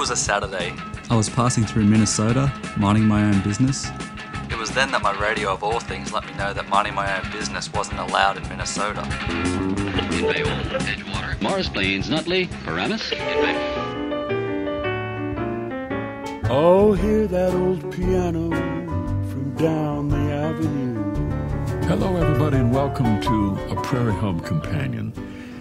was a Saturday. I was passing through Minnesota, minding my own business. It was then that my radio of all things let me know that minding my own business wasn't allowed in Minnesota. Edgewater, Morris Plains, Nutley, Paramus. Oh, hear that old piano from down the avenue. Hello, everybody, and welcome to A Prairie Home Companion.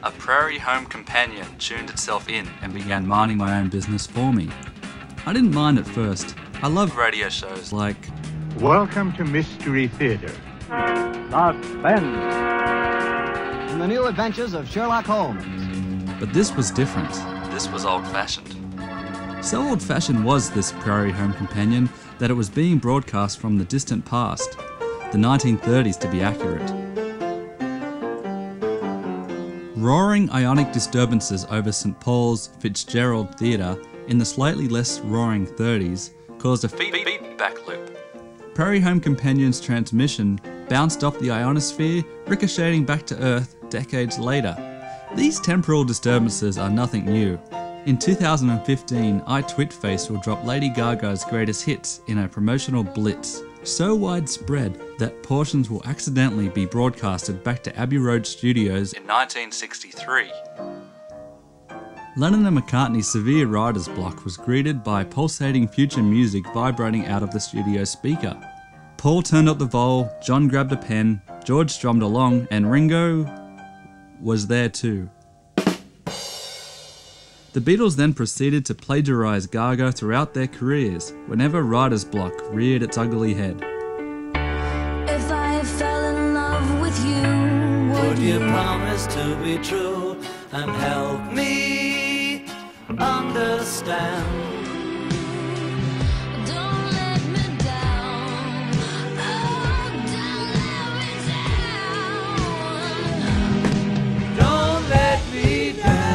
A Prairie Home Companion tuned itself in and began minding my own business for me. I didn't mind at first. I love radio shows like Welcome to Mystery Theater. Suspense. And the new adventures of Sherlock Holmes. But this was different. This was old-fashioned. So old-fashioned was this Prairie Home Companion that it was being broadcast from the distant past, the 1930s to be accurate. Roaring Ionic disturbances over St. Paul's Fitzgerald Theatre in the slightly less roaring 30s caused a feedback loop. Prairie Home Companion's transmission bounced off the ionosphere, ricocheting back to Earth decades later. These temporal disturbances are nothing new. In 2015, iTwitface will drop Lady Gaga's greatest hits in a promotional blitz, so widespread that portions will accidentally be broadcasted back to Abbey Road Studios in 1963. Lennon and McCartney's severe writer's block was greeted by pulsating future music vibrating out of the studio speaker. Paul turned up the vol, John grabbed a pen, George strummed along, and Ringo was there too. The Beatles then proceeded to plagiarize Gaga throughout their careers, whenever writer's block reared its ugly head. If I fell in love with you, would you promise to be true and help me understand? Don't let me down. Oh, don't let me down.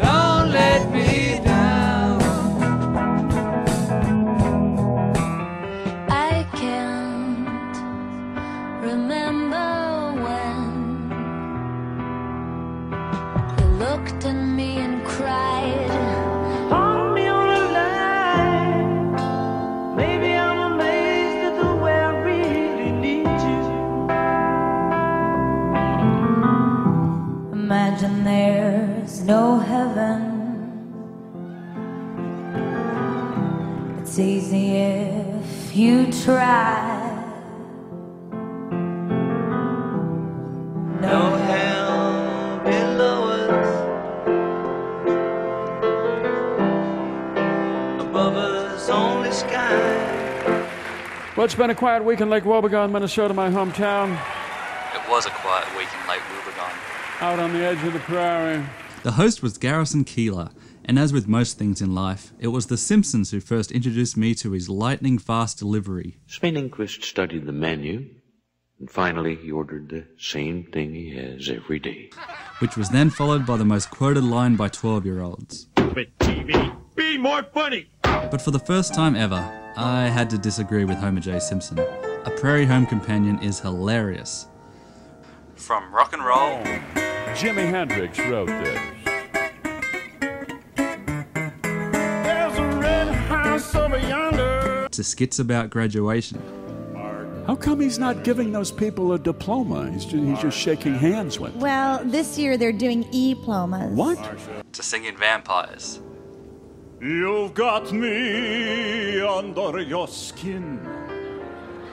Don't let me down. Imagine there's no heaven. It's easy if you try. No hell below us, above us only sky. Well, it's been a quiet week in Lake Wobegon, Minnesota, my hometown. It was a quiet week in Lake Wobegon. Out on the edge of the prairie. The host was Garrison Keillor, and as with most things in life, it was The Simpsons who first introduced me to his lightning-fast delivery. Sven-Ingquist studied the menu, and finally he ordered the same thing he has every day. Which was then followed by the most quoted line by 12-year-olds. But TV, be more funny! But for the first time ever, I had to disagree with Homer J. Simpson. A Prairie Home Companion is hilarious. From rock and roll, Jimi Hendrix wrote this. There's a red house over yonder. To skits about graduation. How come he's not giving those people a diploma? He's just shaking hands with them. Well, this year they're doing e-plomas. What? to singing vampires. You've got me under your skin.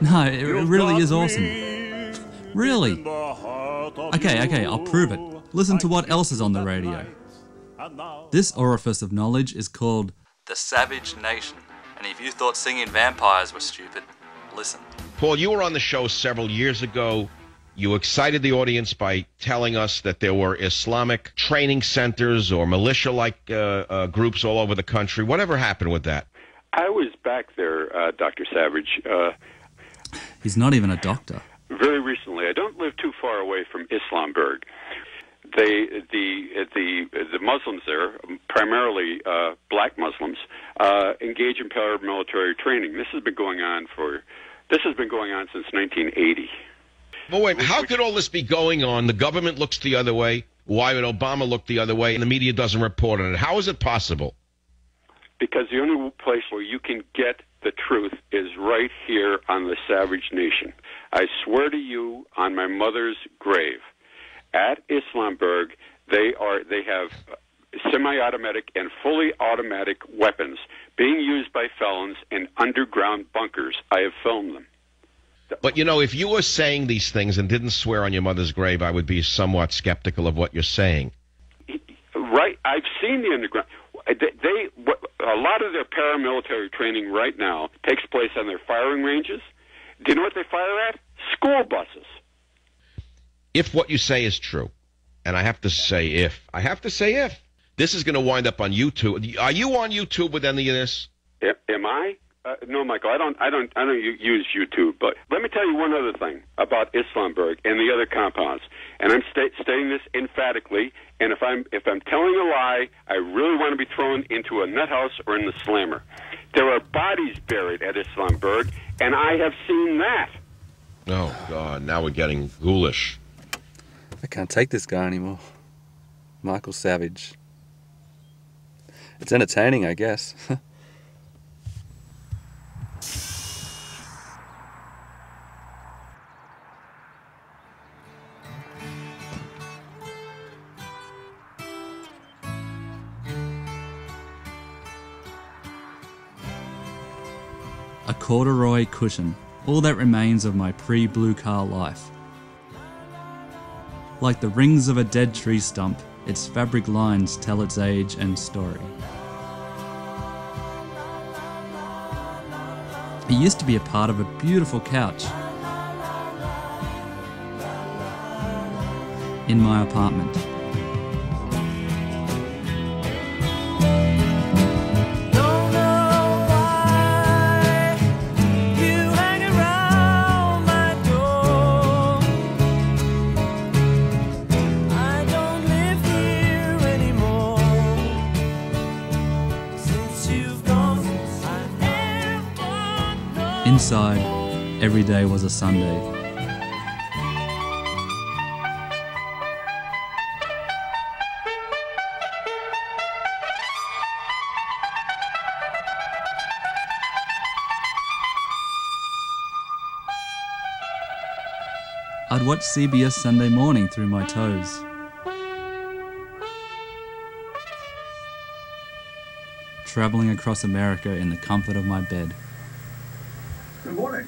No, it really is awesome. Really? Okay, I'll prove it. Listen to what else is on the radio. This orifice of knowledge is called The Savage Nation. And if you thought singing vampires were stupid, listen. Paul, you were on the show several years ago. You excited the audience by telling us that there were Islamic training centers or militia-like groups all over the country. Whatever happened with that? I was back there, Dr. Savage. He's not even a doctor. Very recently. I don't live too far away from Islamberg. The Muslims there, primarily black Muslims, engage in paramilitary training. This has been going on since 1980. But wait, how could all this be going on? The government looks the other way. Why would Obama look the other way and the media doesn't report on it? How is it possible? Because the only place where you can get the truth is right here on the Savage Nation. I swear to you, on my mother's grave, at Islamberg, they have semi-automatic and fully automatic weapons being used by felons in underground bunkers. I have filmed them. But, you know, if you were saying these things and didn't swear on your mother's grave, I would be somewhat skeptical of what you're saying. Right. I've seen the underground. A lot of their paramilitary training right now takes place on their firing ranges. Do you know what they fire at? School buses. If what you say is true, and I have to say if, this is going to wind up on YouTube. Are you on YouTube with any of this? Am I? No, Michael, I don't use YouTube. But let me tell you one other thing about Islamberg and the other compounds. And I'm stating this emphatically. And if I'm telling a lie, I really want to be thrown into a nut house or in the slammer. There are bodies buried at Islamberg, and I have seen that. Oh God! Now we're getting ghoulish. I can't take this guy anymore. Michael Savage. It's entertaining, I guess. A corduroy cushion, all that remains of my pre-blue car life. Like the rings of a dead tree stump, its fabric lines tell its age and story. It used to be a part of a beautiful couch in my apartment. Inside, every day was a Sunday. I'd watch CBS Sunday Morning through my toes. Traveling across America in the comfort of my bed. Good morning.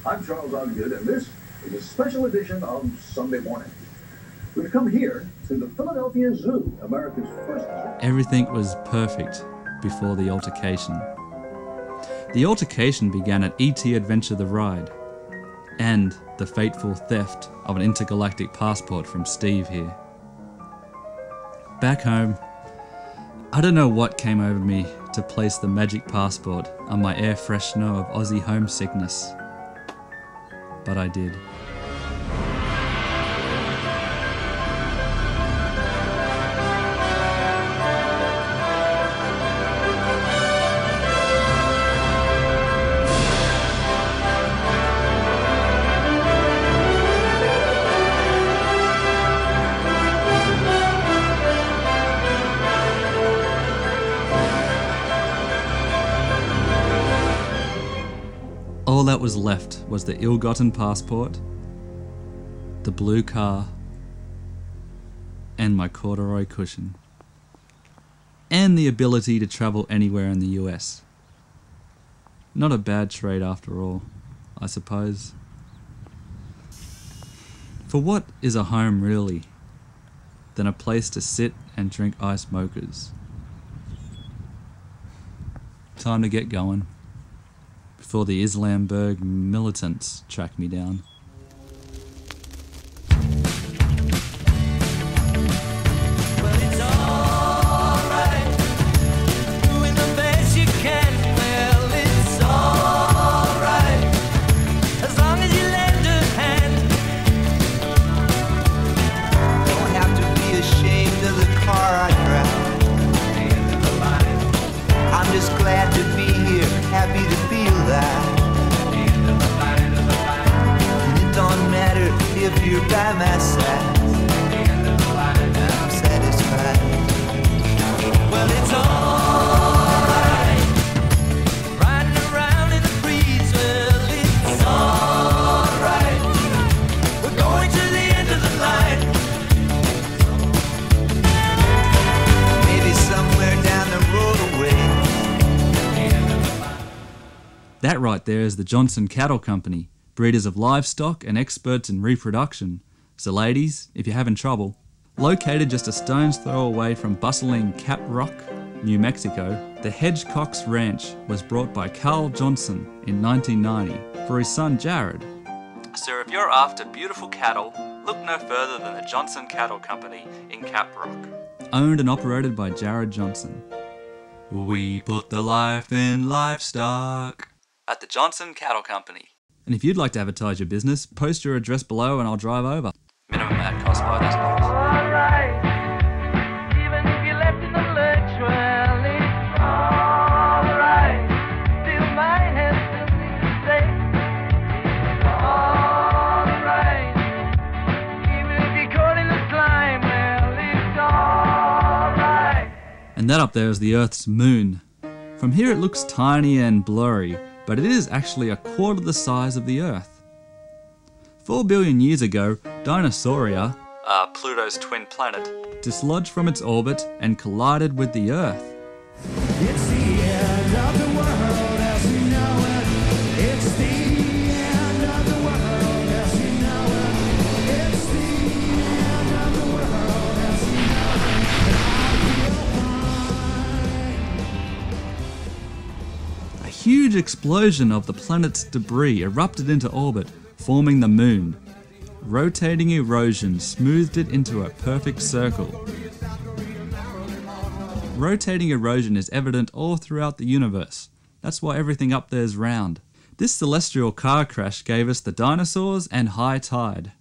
I'm Charles Osgood, and this is a special edition of Sunday Morning. We've come here to the Philadelphia Zoo, America's first zoo. Everything was perfect before the altercation. The altercation began at E.T. Adventure the Ride, and the fateful theft of an intergalactic passport from Steve here. Back home, I don't know what came over me to place the magic passport on my air freshener of Aussie homesickness, but I did. All that was left was the ill-gotten passport, the blue car, and my corduroy cushion. And the ability to travel anywhere in the US. Not a bad trade after all, I suppose. For what is a home really, than a place to sit and drink ice mochas? Time to get going before the Islamberg militants track me down. Happy to feel that. And it don't matter if you're by my side. That right there is the Johnson Cattle Company, breeders of livestock and experts in reproduction. So ladies, if you're having trouble, located just a stone's throw away from bustling Caprock, New Mexico, the Hedgecock's Ranch was brought by Carl Johnson in 1990 for his son Jared. So if you're after beautiful cattle, look no further than the Johnson Cattle Company in Caprock. Owned and operated by Jared Johnson. We put the life in livestock at the Johnson Cattle Company. And if you'd like to advertise your business, post your address below and I'll drive over. Minimum ad cost $5,000. Alright, even if you're left in the lurch, well, it's alright. Still might have something to say. Alright, even if you're caught in the slime, well, it's alright. And that up there is the Earth's moon. From here it looks tiny and blurry, but it is actually a quarter the size of the Earth. 4 billion years ago, Dinosauria, Pluto's twin planet, dislodged from its orbit and collided with the Earth. It's the end of the world as we know it. It's the end of the world as we know it. It's the end of the world as we know it. A huge explosion of the planet's debris erupted into orbit, forming the moon. Rotating erosion smoothed it into a perfect circle. Rotating erosion is evident all throughout the universe. That's why everything up there is round. This celestial car crash gave us the dinosaurs and high tide.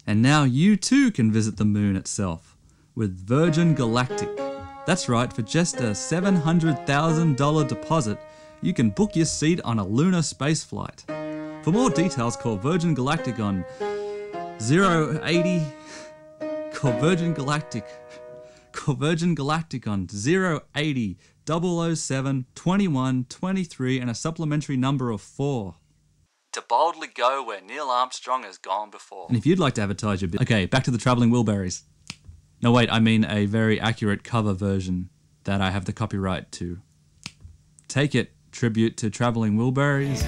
And now you too can visit the moon itself with Virgin Galactic. That's right, for just a $700,000 deposit, you can book your seat on a lunar spaceflight. For more details, call Virgin Galactic on 080. Call Virgin Galactic on 080 007 21 23 and a supplementary number of 4. To boldly go where Neil Armstrong has gone before. And if you'd like to advertise your business... Okay, back to the Travelling Wilburys. No wait, I mean a very accurate cover version that I have the copyright to. Take it, tribute to Travelling Wilburys.